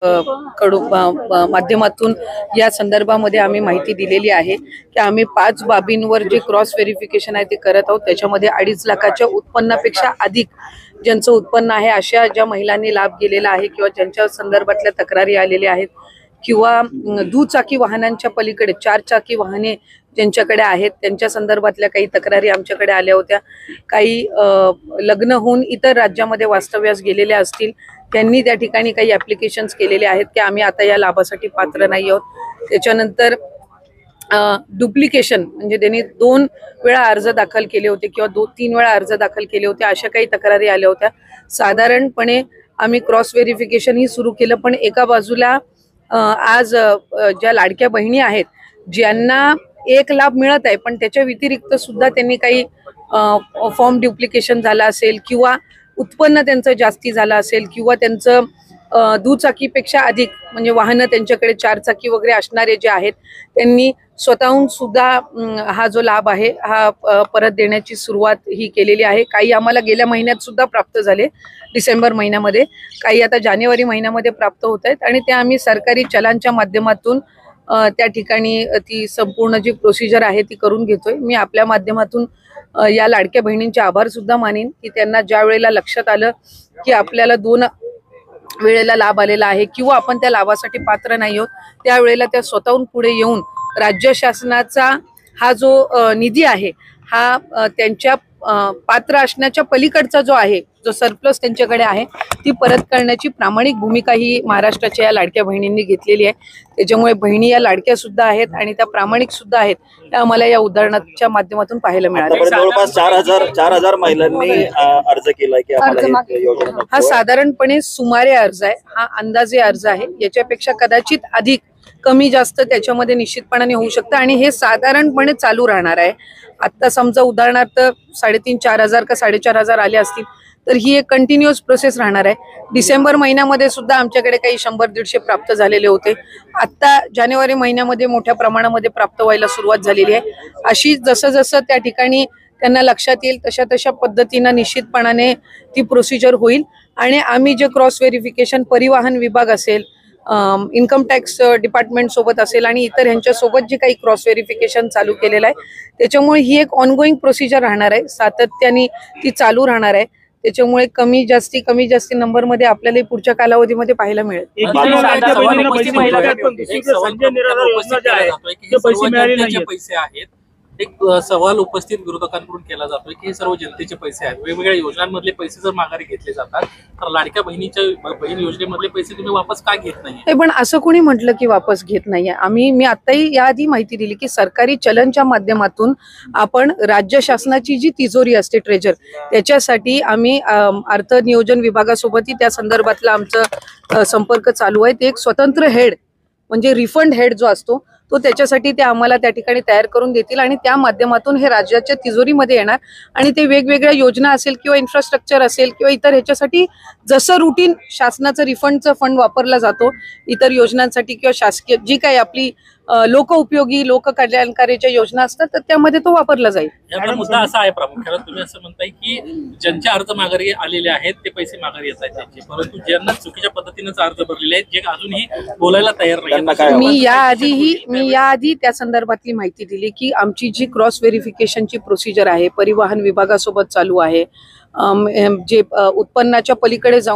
माध्यमातून या संदर्भामध्ये आम्ही माहिती दिलेली आहे की आम्ही 5 बाबींवर जे क्रॉस व्हेरिफिकेशन आहे ते करत आहोत। त्याच्यामध्ये 2.5 लाखाच्या उत्पन्नापेक्षा अधिक ज्यांचं उत्पन्न आहे अशा ज्या महिलांनी लाभ गेलेला आहे किंवा ज्यांच्या संदर्भातल्या तक्रारी आलेल्या आहेत किंवा दुचाकी वाहनांच्या पलीकडे 4 चाकी वाहने ज्यांच्याकडे आहेत त्यांच्या संदर्भातल्या काही तक्रारी आमच्याकडे आल्या होत्या। काही लग्न होऊन इतर राज्यामध्ये वास्तव्यास गेलेल्या असतील, त्यांनी त्या ठिकाणी काही ऍप्लिकेशन्स केलेले आहेत की आम्ही आता या लाभासाठी पात्र नाही आहोत। त्याच्यानंतर डुप्लिकेशन म्हणजे त्यांनी 2 वेळा अर्ज दाखल केले होते किंवा 2-3 वेळा अर्ज दाखल केले होते, अशा काही तक्रारी आल्या होत्या। साधारणपणे आम्ही क्रॉस व्हेरिफिकेशन ही सुरू केलं, पण एका बाजूला आज ज्या लाडक्या बहिणी आहेत ज्यांना एक लाभ मिळत आहे पण त्याच्या व्यतिरिक्त सुद्धा त्यांनी काही फॉर्म डुप्लिकेशन झाला असेल किंवा उत्पन्न त्यांचं जास्ती झालं असेल किंवा त्यांचं दुचाकीपेक्षा अधिक म्हणजे वाहनं त्यांच्याकडे 4 चाकी वगैरे असणारे जे आहेत त्यांनी स्वतःहून सुद्धा हा जो लाभ आहे हा परत देण्याची सुरुवात ही केलेली आहे। काही आम्हाला गेल्या महिन्यात सुद्धा प्राप्त झाले, डिसेंबर महिन्यामध्ये, काही आता जानेवारी महिन्यामध्ये प्राप्त होत आहेत आणि ते आम्ही सरकारी चलांच्या माध्यमातून त्या ठिकाणी ती संपूर्ण जी प्रोसिजर आहे ती करून घेतोय। मी आपल्या माध्यमातून या लाडक्या बहिणींचे आभार सुद्धा मानेन की त्यांना ज्या वेळेला लक्षात आलं की आपल्याला 2 वेळेला लाभ आलेला आहे किंवा आपण त्या लाभासाठी पात्र नाही आहोत, त्यावेळेला त्या स्वतःहून पुढे येऊन राज्य शासनाचा हा जो निधी आहे हा त्यांच्या पात्र असण्याच्या पलीकडचा जो आहे, जो सरप्लस त्यांच्याकडे आहे ती परत करण्याची प्रामाणिक भूमिका ही महाराष्ट्राच्या या लाडक्या बहिणींनी घेतलेली आहे। त्याच्यामुळे बहिणी या लाडक्या सुद्धा आहेत आणि त्या प्रामाणिक सुद्धा आहेत, त्या आम्हाला या उदाहरणाच्या माध्यमातून पाहायला मिळाले। जवळपास 4,000 महिलांनी अर्ज केलाय की आम्हाला ही योजना। हा साधारणपणे सुमारे अर्ज आहे, हा अंदाजे अर्ज आहे, याच्यापेक्षा कदाचित अधिक कमी जास्त त्याच्यामध्ये निश्चितपणाने होऊ शकतं आणि हे साधारणपणे चालू राहणार आहे। आता समजा उदाहरणार्थ 3,500-4,000 का 4,500 आले असतील तर ही एक कंटिन्युअस प्रोसेस राहणार आहे। डिसेंबर महिन्यामध्ये सुद्धा आमच्याकडे काही 100-150 प्राप्त झालेले होते, आता जानेवारी महिन्यामध्ये मोठ्या प्रमाणामध्ये प्राप्त व्हायला सुरुवात झालेली आहे। अशी जसं जसं त्या ठिकाणी त्यांना लक्षात येईल तशा तशा पद्धतीनं निश्चितपणाने ती प्रोसिजर होईल आणि आम्ही जे क्रॉस व्हेरिफिकेशन परिवहन विभाग असेल, इन्कम टॅक्स डिपार्टमेंट सोबत असेल आणि इतर ह्यांच्या सोबत जे काही क्रॉस व्हेरिफिकेशन चालू केलेलं आहे त्याच्यामुळे ही एक ऑनगोईंग प्रोसिजर राहणार आहे, सातत्याने ती चालू राहणार आहे। त्याच्यामुळे कमी जास्ती नंबर मध्ये आपल्याला पुढच्या कालावधीमध्ये पाहायला मिळेल। एक सवाल उपस्थित विरोधकांकडून केला जातोय की हे सर्व जनतेचे पैसे आहेत, वेगवेगळ्या योजनांमधले पैसे जर माघारी घेतले जातात तर लाडक्या बहीण योजनेमधले पैसे तुम्ही वापस का घेत नाही? पण असं कोणी म्हटलं की वापस घेत नाहीये? मी आताही याआधी माहिती दिली की सरकारी चलनच्या माध्यमातून आपण राज्य शासनाची जी तिजोरी असते ट्रेजर, त्याच्यासाठी आम्ही अर्थ नियोजन विभागासोबतही त्या संदर्भातला आमचा संपर्क चालू आहे। ते एक स्वतंत्र हेड म्हणजे रिफंड हेड जो असतो तो त्याच्यासाठी ते आम्हाला त्या ठिकाणी तयार करून देतील आणि त्या माध्यमातून हे राज्याच्या तिजोरीमध्ये येणार आणि ते वेगवेगळ्या योजना असेल किंवा इन्फ्रास्ट्रक्चर असेल किंवा इतर ह्याच्यासाठी जसं रुटीन शासनाचं रिफंडचं फंड वापरला जातो इतर योजनांसाठी किंवा शासकीय जी काही आपली लोकउपयोगी लोक कल्याणकारीच्या योजना असतात तर त्यामध्ये तो वापरला जाईल। याचा मुद्दा असा आहे प्रामुख्याने तुम्ही असं म्हणताय की ज्यांचे अर्ज माघारी आलेले आहेत ते पैसे माघारी येत आहेत त्यांचे, परंतु ज्यांना चुकीच्या पद्धतीने अर्ज भरलेले आहेत जे अजूनही बोलायला तयार नाही। मी याआधी त्या संदर्भातली माहिती दिली की आमची जी क्रॉस व्हेरिफिकेशनची प्रोसिजर आहे परिवहन विभागासोबत चालू आहे, जे उत्पन्नाच्या पलीकडे जाऊन